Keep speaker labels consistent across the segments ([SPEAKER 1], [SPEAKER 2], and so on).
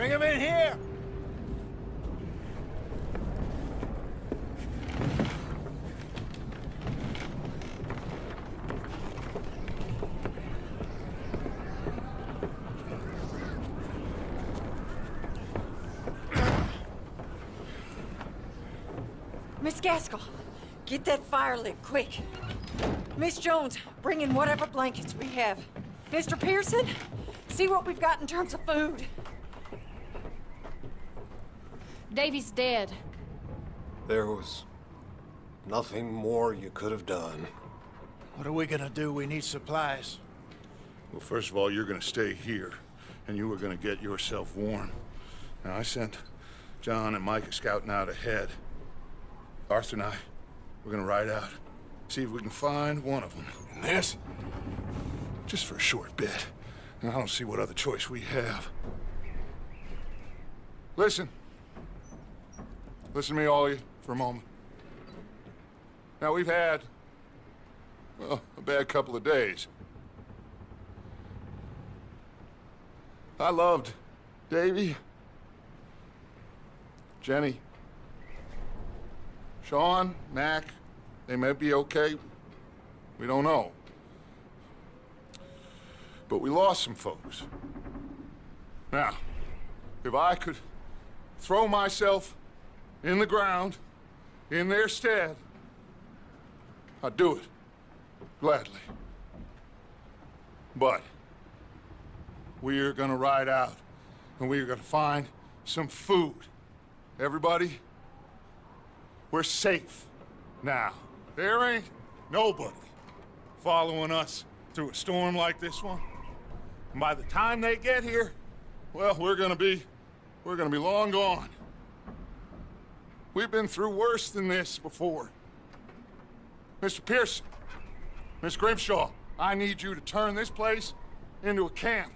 [SPEAKER 1] Bring him in here!
[SPEAKER 2] Miss Gaskill, get that fire lit, quick. Miss Jones, bring in whatever blankets we have. Mr. Pearson, see what we've got in terms of food.
[SPEAKER 3] Davy's dead.
[SPEAKER 4] There was nothing more you could have done.
[SPEAKER 1] What are we gonna do? We need supplies.
[SPEAKER 5] Well, first of all, you're gonna stay here, and you are gonna get yourself warm. Now, I sent John and Micah scouting out ahead. Arthur and I, we're gonna ride out, see if we can find one of them. And this, just for a short bit. And I don't see what other choice we have. Listen. Listen to me, all of you, for a moment. Now, we've had, well, a bad couple of days. I loved Davy, Jenny, Sean, Mac. They may be okay. We don't know. But we lost some folks. Now, if I could throw myself in the ground in their stead, I'd do it, gladly. But we're gonna ride out, and we're gonna find some food. Everybody, we're safe now. There ain't nobody following us through a storm like this one. And by the time they get here, well, we're gonna be long gone. We've been through worse than this before. Mr. Pearson, Miss Grimshaw, I need you to turn this place into a camp.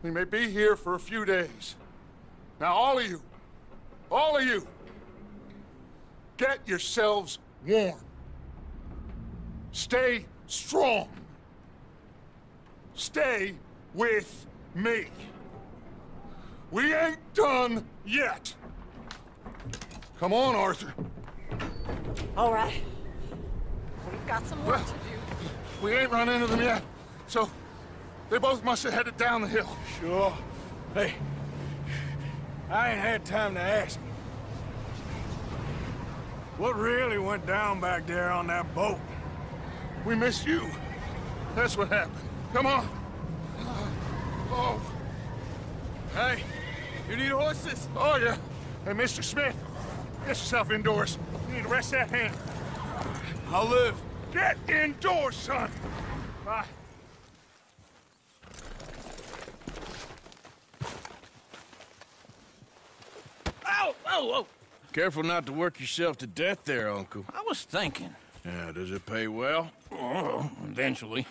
[SPEAKER 5] We may be here for a few days. Now, all of you, get yourselves warm. Stay strong. Stay with me. We ain't done yet. Come on, Arthur.
[SPEAKER 2] All right. We've got some work to do.
[SPEAKER 5] We ain't run into them yet, so they both must have headed down the hill.
[SPEAKER 1] Sure. Hey, I ain't had time to ask. What really went down back there on that boat?
[SPEAKER 5] We missed you. That's what happened. Come on. Oh.
[SPEAKER 1] Hey, you need horses?
[SPEAKER 5] Oh, yeah. Hey, Mr. Smith, get yourself indoors. You need to rest that hand.
[SPEAKER 1] I'll live.
[SPEAKER 5] Get indoors, son. Bye.
[SPEAKER 6] Ow! Oh, oh!
[SPEAKER 1] Careful not to work yourself to death there, Uncle.
[SPEAKER 6] I was thinking.
[SPEAKER 1] Yeah, does it pay well?
[SPEAKER 6] Oh, eventually.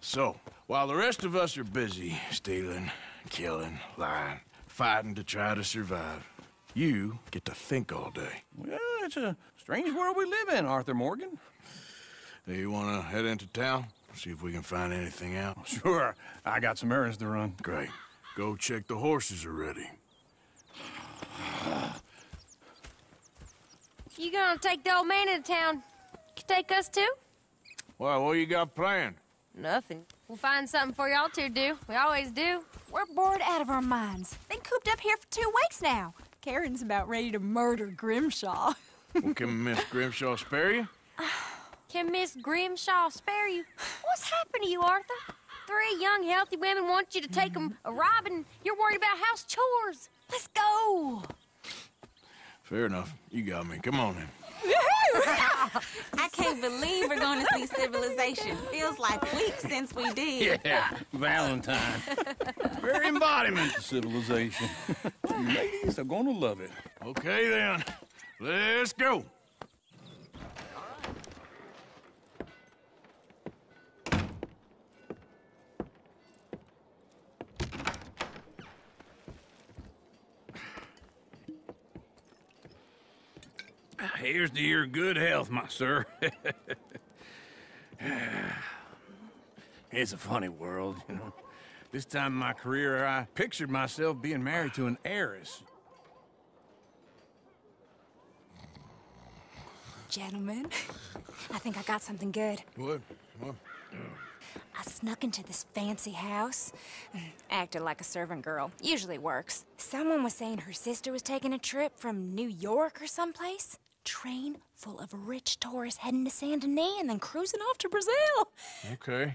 [SPEAKER 1] So, while the rest of us are busy stealing, killing, lying, fighting to try to survive, you get to think all day.
[SPEAKER 6] Well, it's a strange world we live in, Arthur Morgan.
[SPEAKER 1] Do you want to head into town? See if we can find anything out?
[SPEAKER 6] Sure. I got some errands to run.
[SPEAKER 1] Great. Go check the horses are ready.
[SPEAKER 3] You gonna take the old man into town? You take us too?
[SPEAKER 1] Well, what you got planned?
[SPEAKER 3] Nothing. We'll find something for y'all to do. We always do.
[SPEAKER 7] We're bored out of our minds. Been cooped up here for 2 weeks now. Karen's about ready to murder Grimshaw.
[SPEAKER 1] Well, can Miss Grimshaw spare you?
[SPEAKER 3] Can Miss Grimshaw spare you? What's happened to you, Arthur? 3 young, healthy women want you to take them a robbing. You're worried about house chores.
[SPEAKER 7] Let's go.
[SPEAKER 1] Fair enough. You got me. Come on in.
[SPEAKER 8] I can't believe we're going to see civilization. Feels like weeks since we did.
[SPEAKER 6] Yeah, Valentine. Very embodiment of civilization. You ladies are gonna love it.
[SPEAKER 1] Okay, then. Let's go.
[SPEAKER 6] Here's to your good health, my sir. It's a funny world, you know. This time in my career, I pictured myself being married to an heiress.
[SPEAKER 7] Gentlemen, I think I got something good.
[SPEAKER 1] What?
[SPEAKER 7] I snuck into this fancy house, acted like a servant girl. Usually works. Someone was saying her sister was taking a trip from New York or someplace. Train full of rich tourists heading to Saint Denis and then cruising off to Brazil.
[SPEAKER 1] Okay.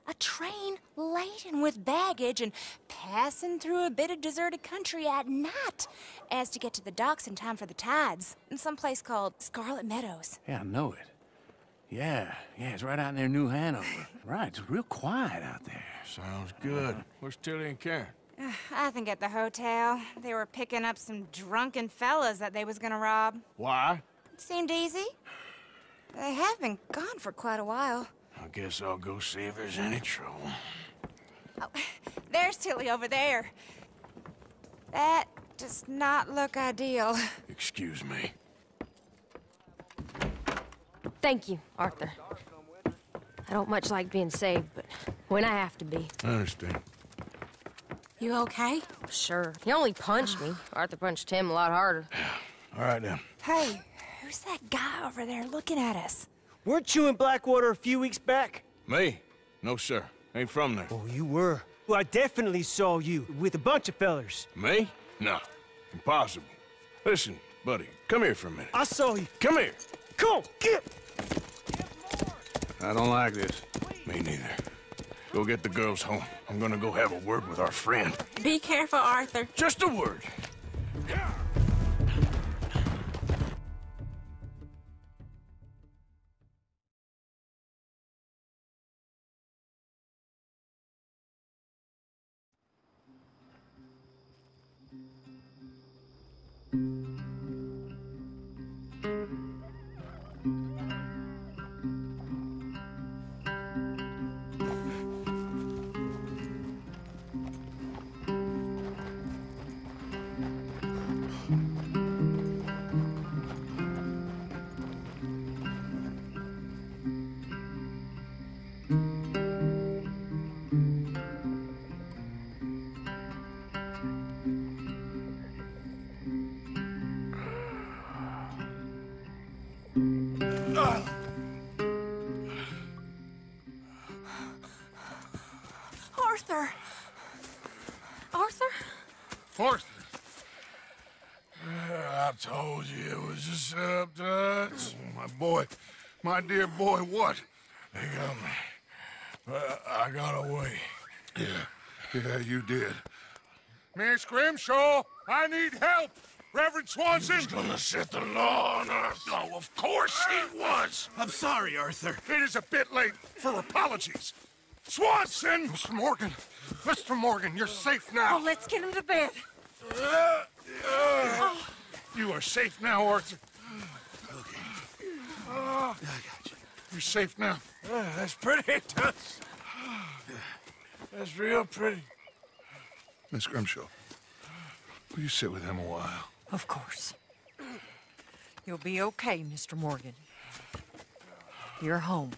[SPEAKER 7] A train laden with baggage and passing through a bit of deserted country at night as to get to the docks in time for the tides in some place called Scarlet Meadows.
[SPEAKER 6] Yeah, I know it. Yeah, it's right out near New Hanover. Right, it's real quiet out there.
[SPEAKER 1] Sounds good. Where's Tilly and Karen?
[SPEAKER 7] I think at the hotel. They were picking up some drunken fellas that they was gonna rob.
[SPEAKER 1] Why?
[SPEAKER 7] It seemed easy. They have been gone for quite a while.
[SPEAKER 1] I guess I'll go see if there's any trouble.
[SPEAKER 7] Oh, there's Tilly over there. That does not look ideal.
[SPEAKER 1] Excuse me.
[SPEAKER 3] Thank you, Arthur. I don't much like being saved, but when I have to be.
[SPEAKER 1] I understand.
[SPEAKER 8] You okay?
[SPEAKER 3] Sure. He only punched me. Arthur punched him a lot harder.
[SPEAKER 1] All right, then.
[SPEAKER 7] Hey, who's that guy over there looking at us?
[SPEAKER 9] Weren't you in Blackwater a few weeks back?
[SPEAKER 1] Me? No, sir. Ain't from there.
[SPEAKER 9] Oh, you were. Well, I definitely saw you with a bunch of fellers.
[SPEAKER 1] Me? No. Impossible. Listen, buddy, come here for a minute.
[SPEAKER 9] I saw you.
[SPEAKER 1] Come here.
[SPEAKER 9] Come on, get!
[SPEAKER 6] I don't like this.
[SPEAKER 1] Me neither. Go get the girls home. I'm gonna go have a word with our friend.
[SPEAKER 8] Be careful, Arthur.
[SPEAKER 1] Just a word.
[SPEAKER 7] Arthur! Arthur?
[SPEAKER 5] Arthur!
[SPEAKER 1] I told you it was a setup, Dutch.
[SPEAKER 5] My boy, my dear boy, what?
[SPEAKER 1] They got me. But I got away.
[SPEAKER 5] Yeah, you did. Miss Grimshaw, I need help! Reverend Swanson!
[SPEAKER 1] He's gonna set the law on us.
[SPEAKER 5] Oh, of course he was!
[SPEAKER 9] I'm sorry, Arthur.
[SPEAKER 5] It is a bit late for apologies. Swanson! Mr. Morgan, you're safe now.
[SPEAKER 2] Oh, let's get him to bed.
[SPEAKER 5] You are safe now, Arthur.
[SPEAKER 9] I got you.
[SPEAKER 5] You're safe now.
[SPEAKER 1] That's pretty, Dutch. That's real pretty.
[SPEAKER 5] Miss Grimshaw, will you sit with him a while?
[SPEAKER 2] Of course. You'll be okay, Mr. Morgan. You're home.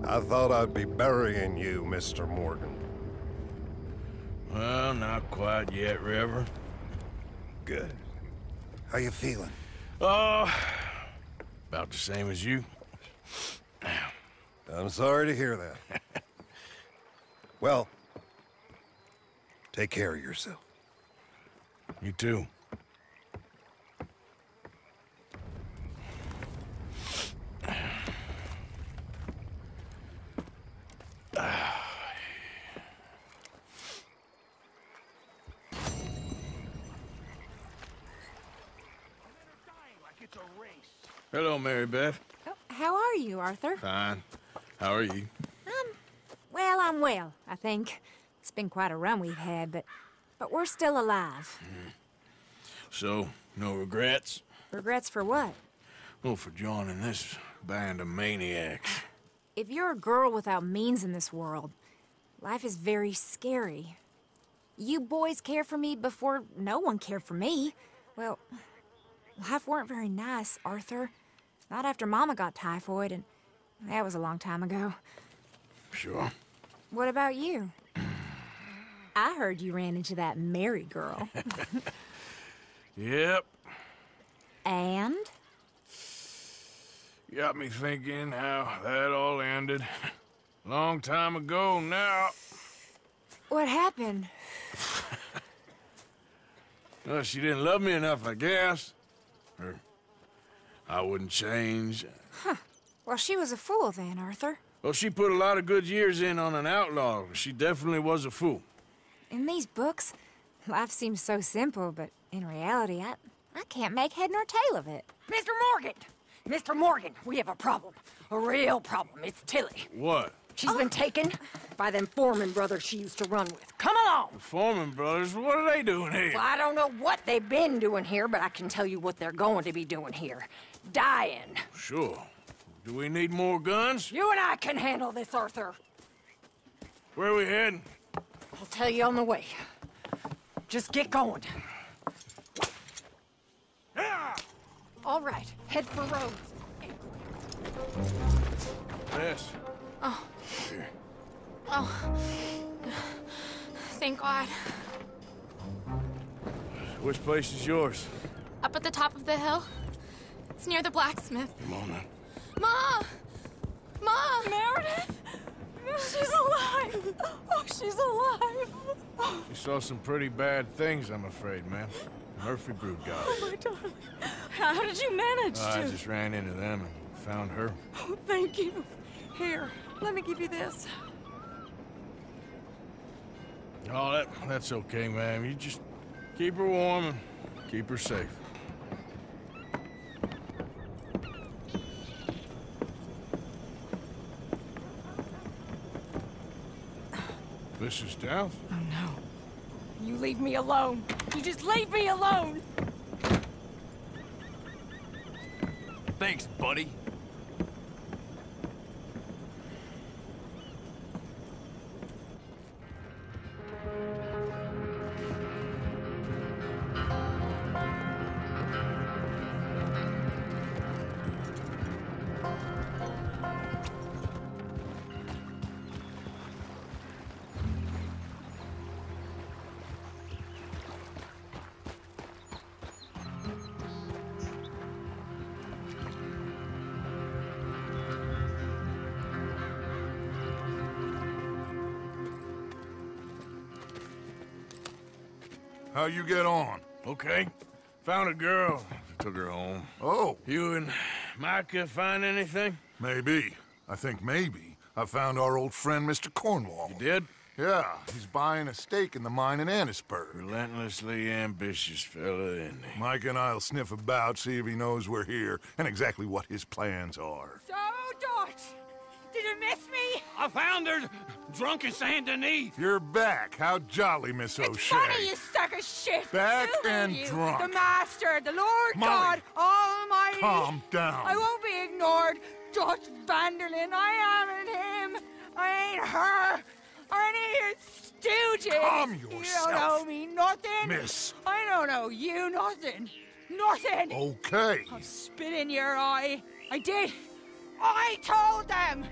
[SPEAKER 4] I thought I'd be burying you, Mr. Morgan.
[SPEAKER 1] Well, not quite yet, Reverend.
[SPEAKER 4] Good. How you feeling?
[SPEAKER 1] Oh, about the same as you.
[SPEAKER 4] I'm sorry to hear that. Well, take care of yourself.
[SPEAKER 1] You too. Hello, Mary-Beth.
[SPEAKER 7] Oh, how are you, Arthur?
[SPEAKER 1] Fine. How are you?
[SPEAKER 7] Well, I'm well, I think. It's been quite a run we've had, but we're still alive.
[SPEAKER 1] So, no regrets?
[SPEAKER 7] Regrets for what?
[SPEAKER 1] Well, for joining this band of maniacs.
[SPEAKER 7] If you're a girl without means in this world, life is very scary. You boys cared for me before no one cared for me. Well, life weren't very nice, Arthur. Not after Mama got typhoid, and that was a long time ago.
[SPEAKER 1] Sure.
[SPEAKER 7] What about you? I heard you ran into that Mary girl.
[SPEAKER 1] Yep.
[SPEAKER 7] And?
[SPEAKER 1] Got me thinking how that all ended. Long time ago now.
[SPEAKER 7] What happened?
[SPEAKER 1] Well, she didn't love me enough, I guess. Or I wouldn't change.
[SPEAKER 7] Huh. Well, she was a fool then, Arthur.
[SPEAKER 1] Well, she put a lot of good years in on an outlaw. She definitely was a fool.
[SPEAKER 7] In these books, life seems so simple, but in reality, I can't make head nor tail of it.
[SPEAKER 2] Mr. Morgan! Mr. Morgan, we have a problem. A real problem. It's Tilly.
[SPEAKER 1] What?
[SPEAKER 2] She's been taken by them Foreman brothers she used to run with. Come along!
[SPEAKER 1] The Foreman brothers? What are they doing here?
[SPEAKER 2] Well, I don't know what they've been doing here, but I can tell you what they're going to be doing here. Dying.
[SPEAKER 1] Sure. Do we need more guns?
[SPEAKER 2] You and I can handle this, Arthur.
[SPEAKER 1] Where are we heading?
[SPEAKER 2] I'll tell you on the way. Just get going. All right, head for Rhodes.
[SPEAKER 1] Yes.
[SPEAKER 10] Oh.
[SPEAKER 1] Here.
[SPEAKER 10] Oh. Thank God.
[SPEAKER 1] Which place is yours?
[SPEAKER 10] Up at the top of the hill. It's near the blacksmith.
[SPEAKER 1] Come on, then.
[SPEAKER 10] Ma! Ma! Meredith! She's alive! Oh, she's alive!
[SPEAKER 1] You saw some pretty bad things, I'm afraid, man. Murphy brood got
[SPEAKER 10] Oh, my darling. How did you manage to?
[SPEAKER 1] I just ran into them and found her.
[SPEAKER 10] Oh, thank you.
[SPEAKER 2] Here, let me give you this.
[SPEAKER 1] Oh, that's okay, ma'am. You just keep her warm and keep her safe. Mrs. Dowth?
[SPEAKER 2] Oh, no. You leave me alone. You just leave me alone!
[SPEAKER 6] Thanks, buddy.
[SPEAKER 5] How you get on?
[SPEAKER 1] Okay. Found a girl. Took her home.
[SPEAKER 5] Oh.
[SPEAKER 1] You and Micah find anything?
[SPEAKER 5] Maybe. I think maybe. I found our old friend, Mr. Cornwall.
[SPEAKER 1] You did?
[SPEAKER 5] Yeah, he's buying a stake in the mine in Annisburg.
[SPEAKER 1] Relentlessly ambitious fella, isn't he?
[SPEAKER 5] Mike and I'll sniff about, see if he knows we're here, and exactly what his plans are.
[SPEAKER 2] So, Dot, did you miss me?
[SPEAKER 6] I found her drunk in Saint Denis.
[SPEAKER 5] You're back. How jolly, Miss O'Shea.
[SPEAKER 2] It's funny, you suck of shit.
[SPEAKER 5] Back
[SPEAKER 2] Who are
[SPEAKER 5] and
[SPEAKER 2] you?
[SPEAKER 5] drunk.
[SPEAKER 2] The Master, the Lord
[SPEAKER 5] Molly,
[SPEAKER 2] God Almighty.
[SPEAKER 5] calm down.
[SPEAKER 2] I won't be ignored. Dutch Vanderlyn, I am in him. I ain't her. Or any of your stooges.
[SPEAKER 5] Calm
[SPEAKER 2] You
[SPEAKER 5] yourself.
[SPEAKER 2] don't owe me nothing.
[SPEAKER 5] Miss.
[SPEAKER 2] I don't owe you nothing. Nothing.
[SPEAKER 5] Okay.
[SPEAKER 2] I'll spit in your eye. I did. I told them.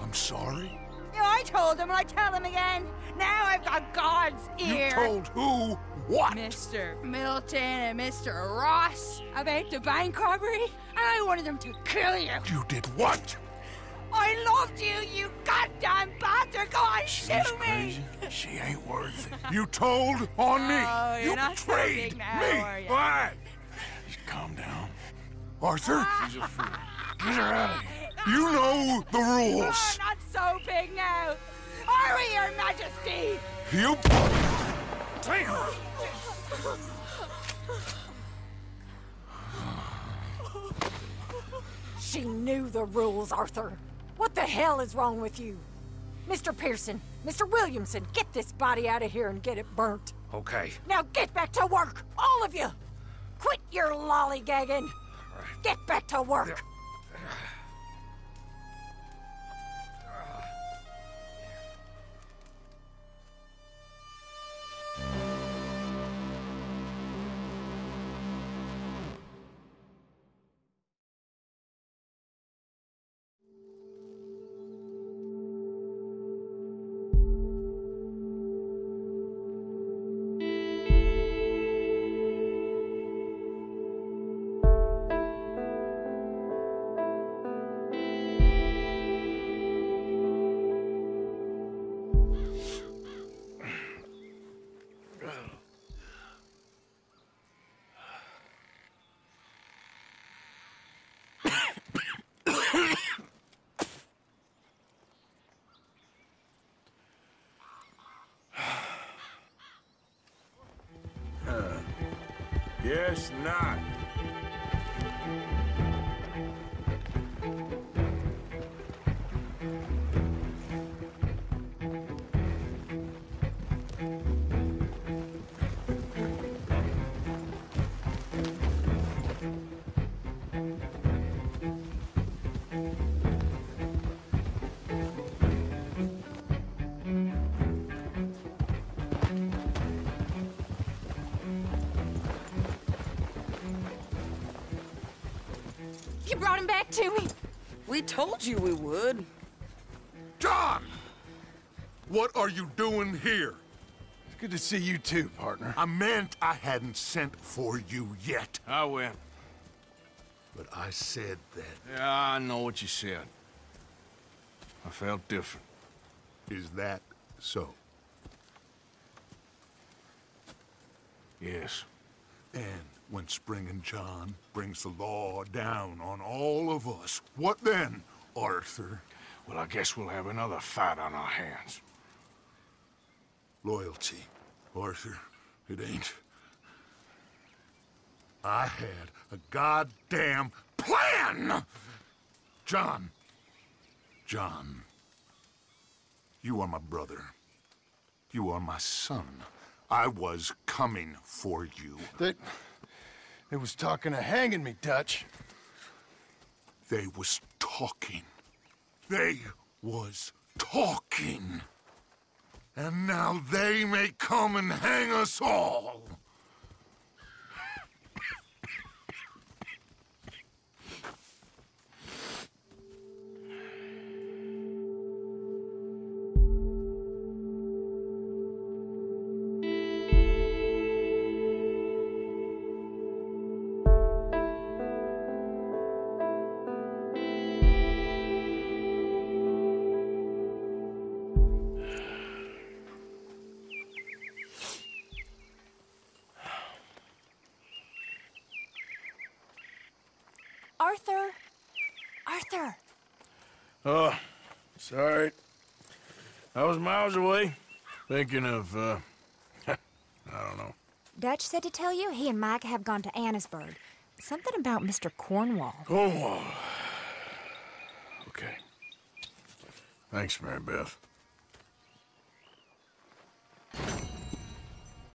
[SPEAKER 5] I'm sorry?
[SPEAKER 2] Yeah, I told them and I tell them again. Now I've got God's ear.
[SPEAKER 5] You told who what?
[SPEAKER 2] Mr. Milton and Mr. Ross about the bank robbery, and I wanted them to kill you.
[SPEAKER 5] You did what?
[SPEAKER 2] I loved you, you goddamn bastard! Go on,
[SPEAKER 1] She's
[SPEAKER 2] shoot me!
[SPEAKER 1] crazy. She ain't worth it.
[SPEAKER 5] You told on me.
[SPEAKER 2] Oh, you're
[SPEAKER 5] You
[SPEAKER 2] not so
[SPEAKER 5] betrayed
[SPEAKER 2] big now,
[SPEAKER 5] me.
[SPEAKER 2] are you?
[SPEAKER 5] What?
[SPEAKER 1] Just calm down.
[SPEAKER 5] Arthur,
[SPEAKER 1] She's a fool. Get her out of here.
[SPEAKER 5] you know the rules.
[SPEAKER 2] Oh, not so big now. Are we, Your Majesty?
[SPEAKER 5] You...
[SPEAKER 2] She knew the rules, Arthur. What the hell is wrong with you? Mr. Pearson, Mr. Williamson, get this body out of here and get it burnt.
[SPEAKER 4] Okay.
[SPEAKER 2] Now get back to work, all of you! Quit your lollygagging! Get back to work!
[SPEAKER 1] Guess not.
[SPEAKER 10] You brought him back to me.
[SPEAKER 11] We told you we would.
[SPEAKER 5] John! What are you doing here?
[SPEAKER 1] It's good to see you too, partner.
[SPEAKER 5] I meant I hadn't sent for you yet.
[SPEAKER 1] I went.
[SPEAKER 5] But I said that.
[SPEAKER 1] Yeah, I know what you said. I felt different.
[SPEAKER 5] Is that so?
[SPEAKER 1] Yes.
[SPEAKER 5] And when Spring and John brings the law down on all of us, what then, Arthur?
[SPEAKER 1] Well, I guess we'll have another fight on our hands.
[SPEAKER 5] Loyalty, Arthur, it ain't. I had a goddamn plan! John, you are my brother. You are my son. I was coming for you.
[SPEAKER 1] They was talking of hanging me, Dutch.
[SPEAKER 5] They was talking. They was talking. And now they may come and hang us all.
[SPEAKER 2] Arthur!
[SPEAKER 1] Oh, sorry. I was miles away, thinking of, I don't know.
[SPEAKER 7] Dutch said to tell you he and Mike have gone to Annisburg. Something about Mr. Cornwall.
[SPEAKER 1] Cornwall. Okay. Thanks, Mary-Beth.